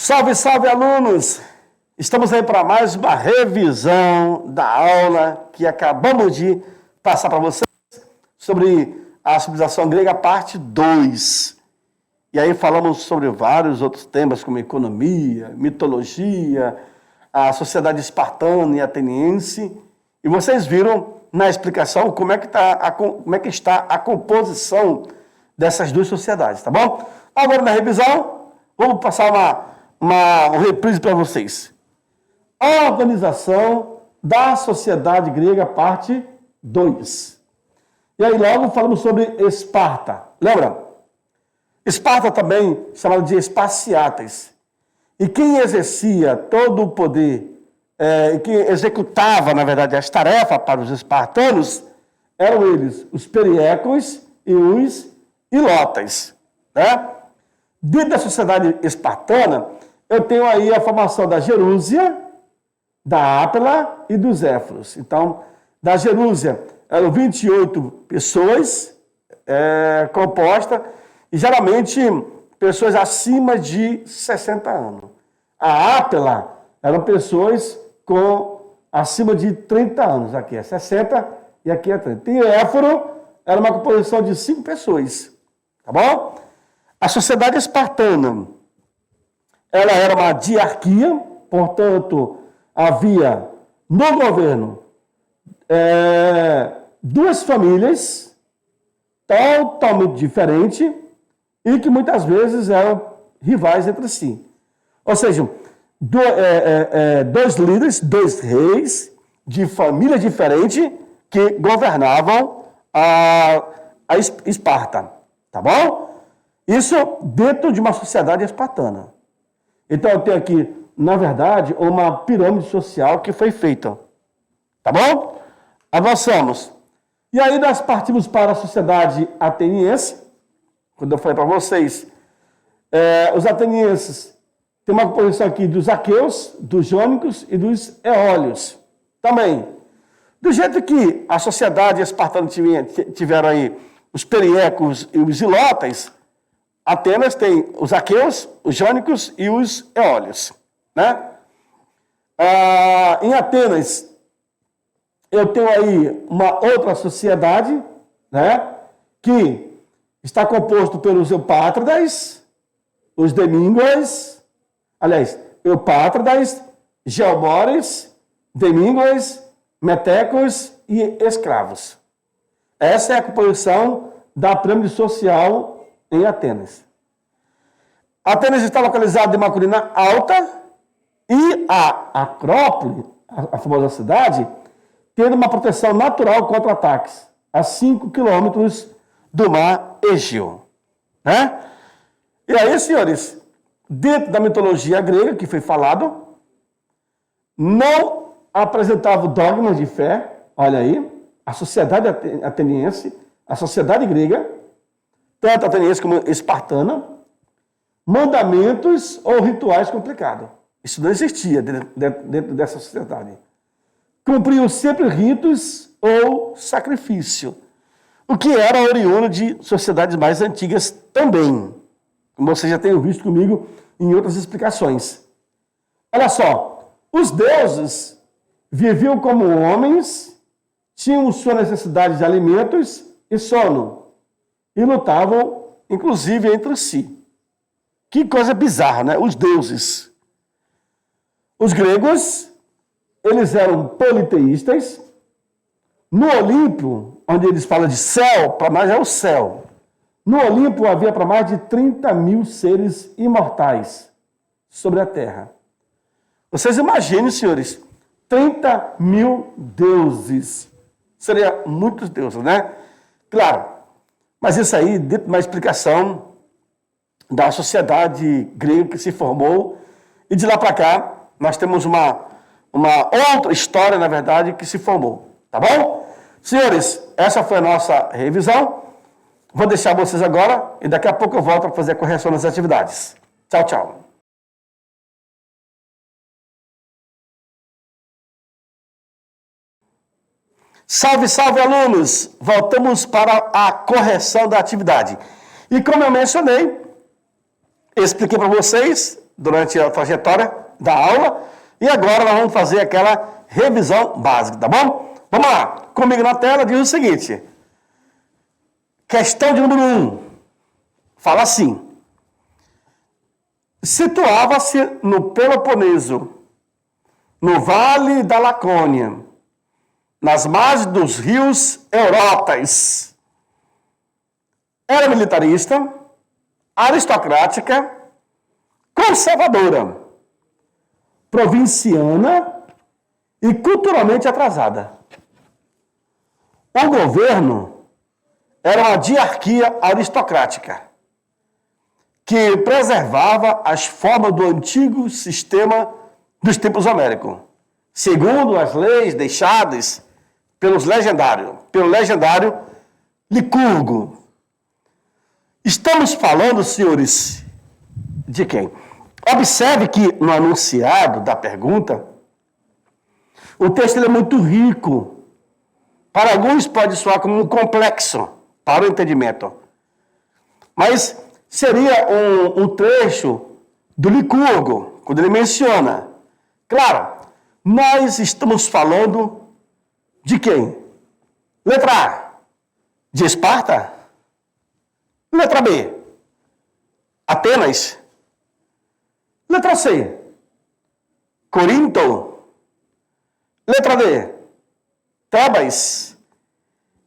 Salve, salve, alunos! Estamos aí para mais uma revisão da aula que acabamos de passar para vocês sobre a civilização grega, parte 2. E aí falamos sobre vários outros temas, como economia, mitologia, a sociedade espartana e ateniense. E vocês viram na explicação como é que está a composição dessas duas sociedades, tá bom? Agora na revisão, vamos passar uma reprise para vocês. A organização da sociedade grega, parte 2. E aí logo falamos sobre Esparta. Lembra? Esparta também chamada de Esparciatas. E quem exercia todo o poder, e quem executava, na verdade, as tarefas para os espartanos, eram eles, os periecos e os ilotas. Né? Dentro da sociedade espartana, eu tenho aí a formação da Gerúsia, da Ápela e dos Éforos. Então, da Gerúsia eram 28 pessoas compostas, e geralmente pessoas acima de 60 anos. A Ápela eram pessoas acima de 30 anos. Aqui é 60 e aqui é 30. E Éforo era uma composição de 5 pessoas. Tá bom? A sociedade espartana, ela era uma diarquia, portanto, havia no governo duas famílias totalmente diferentes e que muitas vezes eram rivais entre si. Ou seja, dois líderes, dois reis de famílias diferentes que governavam a Esparta. Tá bom? Isso dentro de uma sociedade espartana. Então, eu tenho aqui, na verdade, uma pirâmide social que foi feita. Tá bom? Avançamos. E aí nós partimos para a sociedade ateniense. Quando eu falei para vocês, os atenienses têm uma composição aqui dos aqueus, dos jônicos e dos eólios. Também. Do jeito que a sociedade espartana tiveram aí os periecos e os ilotas, Atenas tem os aqueus, os jônicos e os eólios. Né? Em Atenas, eu tenho aí uma outra sociedade, né, que está composto pelos eupátridas, os demíngues, eupátridas, geomores, demíngues, metecos e escravos. Essa é a composição da pirâmide social em Atenas. Atenas está localizada em uma colina alta e a Acrópole, a famosa cidade, tendo uma proteção natural contra ataques, a 5 quilômetros do mar Egeu. Né? E aí, senhores, dentro da mitologia grega, que foi falado, não apresentava dogmas de fé, olha aí, a sociedade ateniense, a sociedade grega, tanto ateniense como espartana, mandamentos ou rituais complicados. Isso não existia dentro dessa sociedade. Cumpriam sempre ritos ou sacrifício, o que era oriundo de sociedades mais antigas também, como vocês já tenham visto comigo em outras explicações. Olha só, os deuses viviam como homens, tinham sua necessidade de alimentos e sono, e lutavam, inclusive, entre si. Que coisa bizarra, né? Os deuses. Os gregos, eles eram politeístas. No Olimpo, onde eles falam de céu, para nós é o céu. No Olimpo havia para mais de 30 mil seres imortais sobre a terra. Vocês imaginem, senhores, 30 mil deuses. Seria muitos deuses, né? Claro. Mas isso aí, dentro de uma explicação da sociedade grega que se formou, e de lá para cá, nós temos uma outra história, na verdade, que se formou. Tá bom? Senhores, essa foi a nossa revisão. Vou deixar vocês agora, e daqui a pouco eu volto para fazer a correção das atividades. Tchau, tchau. Salve, salve, alunos! Voltamos para a correção da atividade. E como eu mencionei, expliquei para vocês durante a trajetória da aula. E agora nós vamos fazer aquela revisão básica, tá bom? Vamos lá. Comigo na tela diz o seguinte. Questão de número 1. Fala assim. Situava-se no Peloponeso, no Vale da Lacônia, nas margens dos rios Eurotas. Era militarista, aristocrática, conservadora, provinciana e culturalmente atrasada. O governo era uma diarquia aristocrática, que preservava as formas do antigo sistema dos tempos homéricos, segundo as leis deixadas pelo legendário Licurgo. Estamos falando, senhores, de quem? Observe que no anunciado da pergunta, o texto é muito rico. Para alguns pode soar como um complexo para o entendimento. Mas seria um trecho do Licurgo, quando ele menciona. Claro, nós estamos falando de quem? Letra A, de Esparta. Letra B, Atenas. Letra C, Corinto. Letra D, Tebas.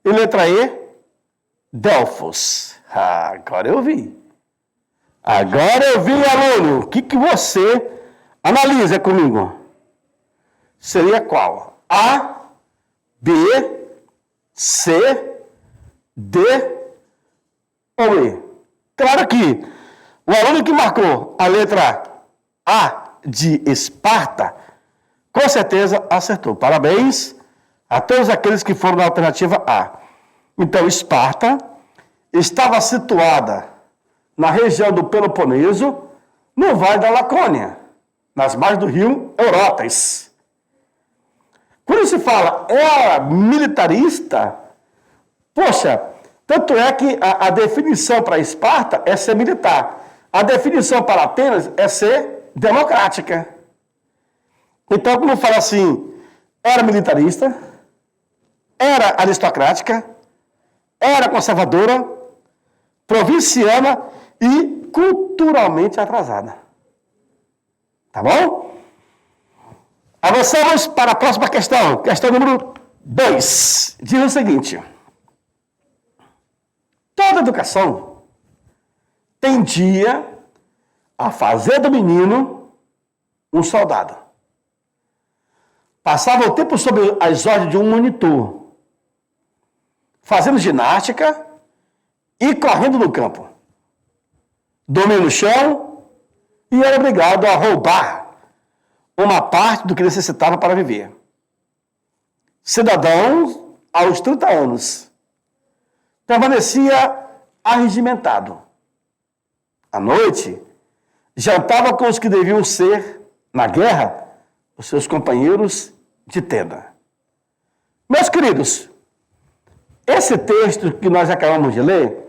E letra E, Delfos. Agora eu vi. Aluno. O que você analisa comigo? Seria qual? A, B, C, D ou E? Claro que o aluno que marcou a letra A de Esparta, com certeza acertou. Parabéns a todos aqueles que foram na alternativa A. Então, Esparta estava situada na região do Peloponeso, no Vale da Lacônia, nas margens do rio Eurotas. Quando se fala era militarista, poxa, tanto é que a definição para Esparta é ser militar. A definição para Atenas é ser democrática. Então, quando fala assim, era militarista, era aristocrática, era conservadora, provinciana e culturalmente atrasada. Tá bom? Avançamos para a próxima questão. Questão número 2. Diz o seguinte. Toda educação tendia a fazer do menino um soldado. Passava o tempo sob as ordens de um monitor, fazendo ginástica e correndo no campo. Dormia no chão e era obrigado a roubar uma parte do que necessitava para viver. Cidadão, aos 30 anos, permanecia arregimentado. À noite, jantava com os que deviam ser, na guerra, os seus companheiros de tenda. Meus queridos, esse texto que nós acabamos de ler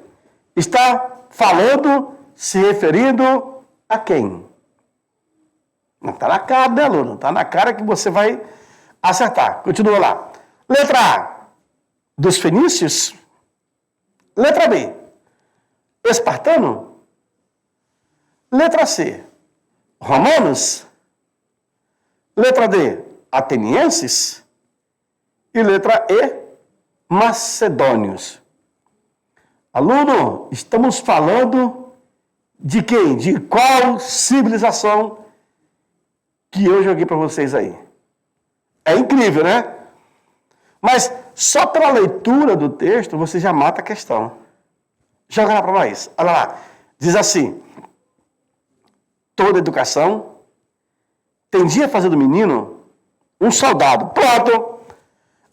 está falando, se referindo a quem? Não está na cara, né, aluno? Está na cara que você vai acertar. Continua lá. Letra A, dos fenícios. Letra B, espartano. Letra C, romanos. Letra D, atenienses. E letra E, macedônios. Aluno, estamos falando de quem? De qual civilização que eu joguei para vocês aí? É incrível, né? Mas só pela leitura do texto você já mata a questão. Joga lá para nós. Olha lá. Diz assim: toda educação tendia a fazer do menino um soldado. Pronto.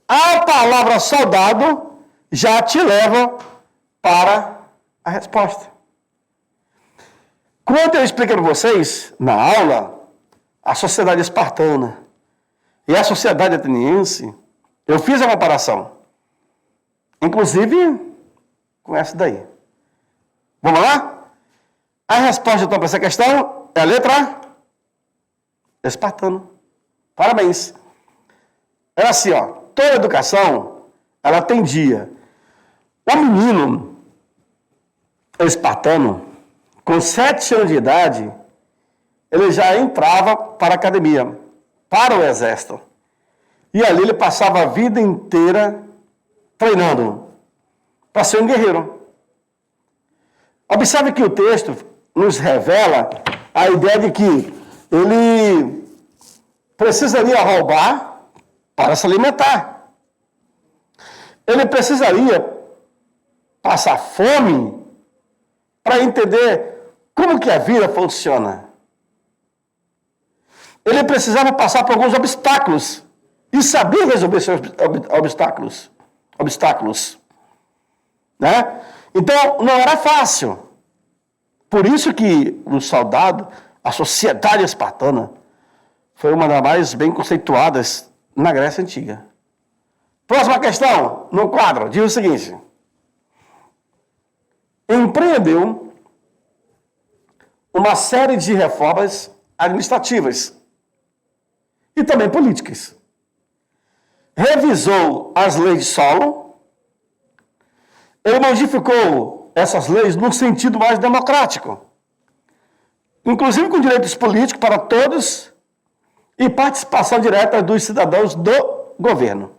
A palavra soldado já te leva para a resposta. Quando eu expliquei para vocês, na aula, a sociedade espartana e a sociedade ateniense, eu fiz a comparação. Inclusive, com essa daí. Vamos lá? A resposta, então, para essa questão é a letra espartano. Parabéns. Era assim, ó, toda educação, ela tendia. O menino espartano, com 7 anos de idade, ele já entrava para a academia, para o exército. E ali ele passava a vida inteira treinando para ser um guerreiro. Observe que o texto nos revela a ideia de que ele precisaria roubar para se alimentar. Ele precisaria passar fome para entender como que a vida funciona. Ele precisava passar por alguns obstáculos e saber resolver esses obstáculos. Né? Então, não era fácil. Por isso que o soldado, a sociedade espartana, foi uma das mais bem conceituadas na Grécia Antiga. Próxima questão, no quadro, diz o seguinte. Empreendeu uma série de reformas administrativas e também políticas. Revisou as leis de solo. Ele modificou essas leis num sentido mais democrático, inclusive com direitos políticos para todos e participação direta dos cidadãos do governo.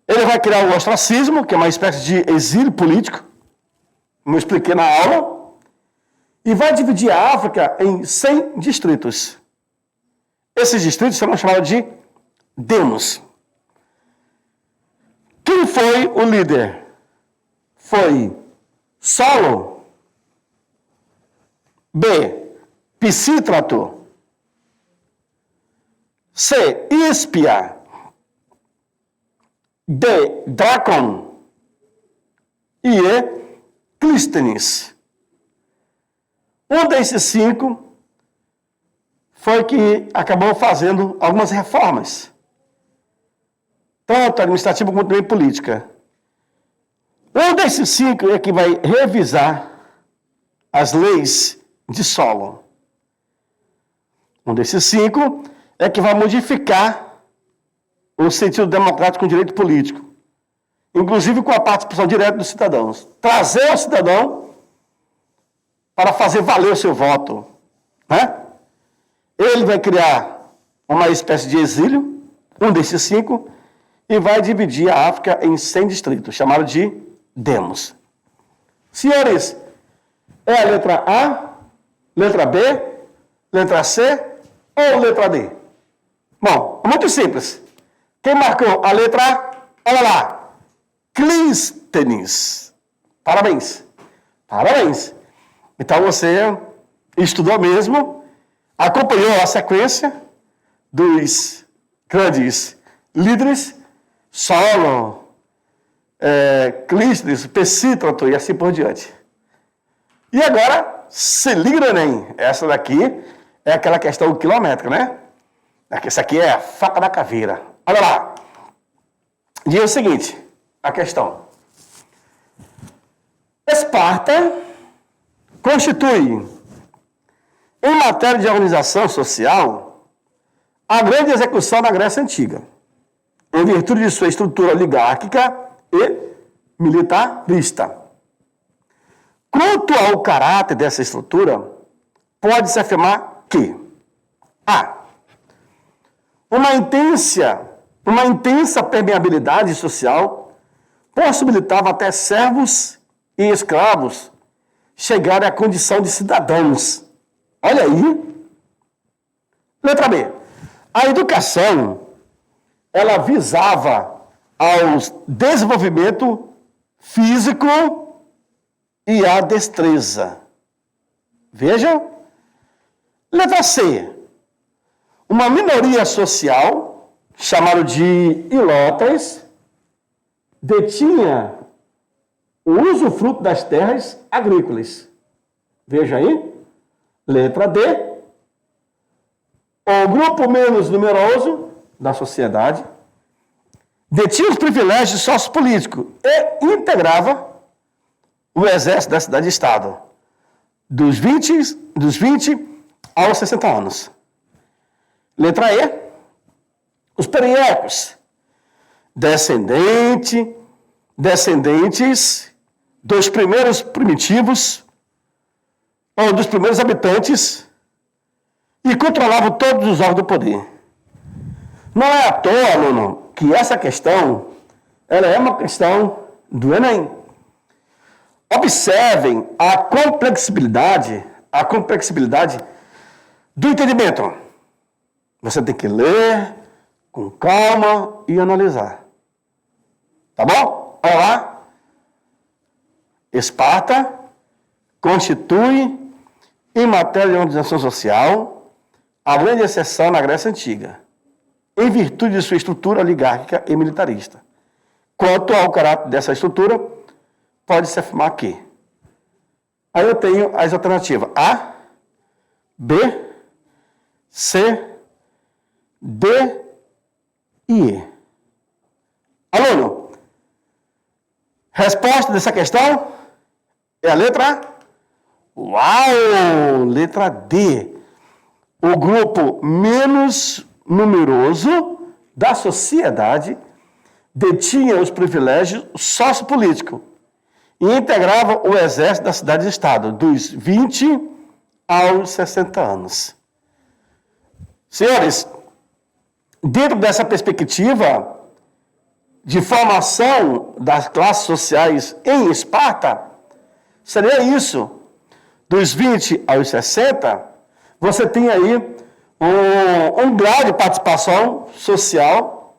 Ele vai criar o ostracismo, que é uma espécie de exílio político, como eu expliquei na aula, e vai dividir a África em 100 distritos. Esses distritos serão chamados de demos. Quem foi o líder? Foi Solo, B, Pisístrato, C, Híspia, D, Drácon e E, Clístenes. Um desses 5 foi que acabou fazendo algumas reformas, tanto administrativa quanto também política. Um desses 5 é que vai revisar as leis de solo. Um desses 5 é que vai modificar o sentido democrático com direito político, inclusive com a participação direta dos cidadãos. Trazer o cidadão para fazer valer o seu voto. Né? Ele vai criar uma espécie de exílio, um desses 5, e vai dividir a África em 100 distritos, chamado de demos. Senhores, é a letra A, letra B, letra C ou letra D? Bom, muito simples. Quem marcou a letra A? Olha lá. Clístenes. Parabéns. Parabéns. Então você estudou mesmo, acompanhou a sequência dos grandes líderes, Solo, Clístenes, Pisístrato e assim por diante. E agora, se liga no Enem. Essa daqui é aquela questão quilométrica, né? Essa aqui é a faca da caveira. Olha lá. Diz o seguinte, a questão. Esparta constitui, em matéria de organização social, a grande execução na Grécia Antiga, em virtude de sua estrutura oligárquica e militarista. Quanto ao caráter dessa estrutura, pode-se afirmar que a. Uma intensa permeabilidade social possibilitava até servos e escravos chegarem à condição de cidadãos. Olha aí. Letra B. A educação, ela visava ao desenvolvimento físico e à destreza. Veja. Letra C. Uma minoria social, chamada de ilotas, detinha o usufruto das terras agrícolas. Veja aí. Letra D. O grupo menos numeroso da sociedade detinha os privilégios sociopolíticos e integrava o exército da cidade-estado, dos 20 aos 60 anos. Letra E, os periecos, descendentes dos primeiros primitivos, ou dos primeiros habitantes, e controlavam todos os órgãos do poder. Não é à toa, aluno, que essa questão, ela é uma questão do Enem. Observem a complexibilidade do entendimento. Você tem que ler com calma e analisar. Tá bom? Olha lá. Esparta constitui, em matéria de organização social, a grande exceção na Grécia Antiga, em virtude de sua estrutura oligárquica e militarista. Quanto ao caráter dessa estrutura, pode-se afirmar que. Aí eu tenho as alternativas A, B, C, D e E. Aluno, resposta dessa questão é a letra A. Uau! Letra D. O grupo menos numeroso da sociedade detinha os privilégios sociopolíticos e integrava o exército da cidade-estado dos 20 aos 60 anos. Senhores, dentro dessa perspectiva de formação das classes sociais em Esparta, seria isso. Dos 20 aos 60, você tem aí um grau de participação social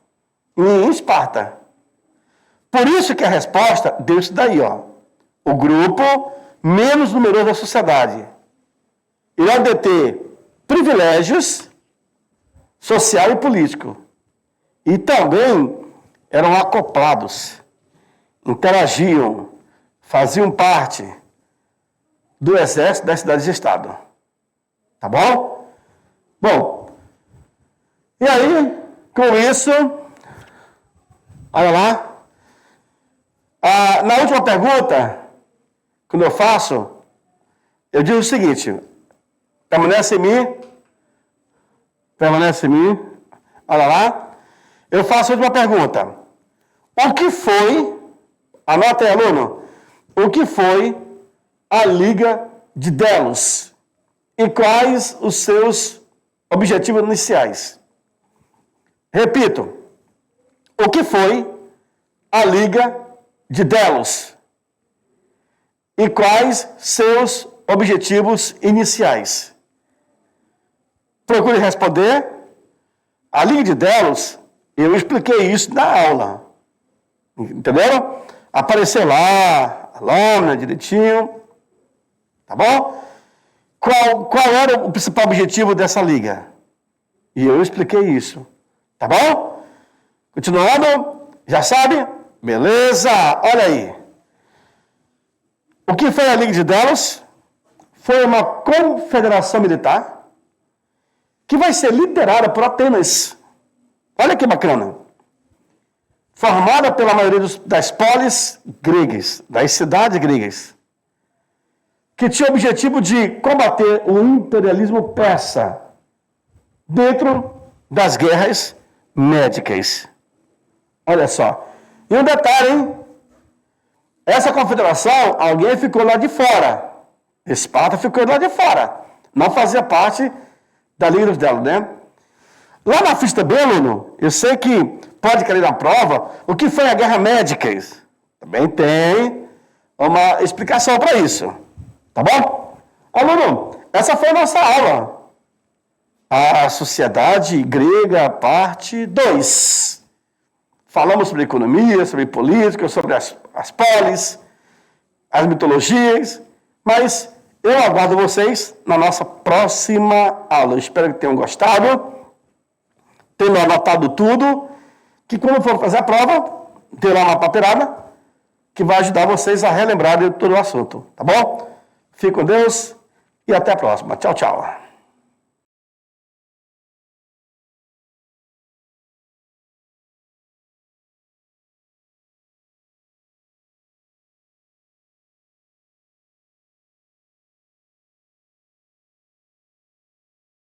em Esparta. Por isso que a resposta deu isso daí, ó. O grupo menos numeroso da sociedade irá deter privilégios social e político. E também eram acoplados, interagiam, faziam parte do exército das cidades de estado. Tá bom? Bom, e aí, com isso, olha lá, na última pergunta, quando eu faço, eu digo o seguinte, permanece em mim, olha lá, eu faço a última pergunta. O que foi, anota aí, aluno, o que foi a Liga de Delos e quais os seus objetivos iniciais? Repito, o que foi a Liga de Delos e quais seus objetivos iniciais? Procure responder. A Liga de Delos, eu expliquei isso na aula. Entenderam? Apareceu lá, a lâmina direitinho. Tá bom? Qual era o principal objetivo dessa liga? E eu expliquei isso. Tá bom? Continuando, já sabe? Beleza, olha aí. O que foi a Liga de Delos? Foi uma confederação militar que vai ser liderada por Atenas. Olha que bacana. Formada pela maioria das polis gregas, das cidades gregas, que tinha o objetivo de combater o imperialismo persa dentro das guerras médicas. Olha só. E um detalhe, hein? Essa confederação, alguém ficou lá de fora. Esparta ficou lá de fora. Não fazia parte da Liga dos Delos, né? Lá na ficha também, aluno, eu sei que pode cair na prova o que foi a guerra médicas. Também tem uma explicação para isso. Tá bom? Aluno, essa foi a nossa aula. A sociedade grega, parte 2. Falamos sobre economia, sobre política, sobre as polis, as mitologias, mas eu aguardo vocês na nossa próxima aula. Eu espero que tenham gostado, tenham anotado tudo, que quando for fazer a prova, terá uma papeirada que vai ajudar vocês a relembrar de todo o assunto. Tá bom? Fique com Deus e até a próxima. Tchau, tchau.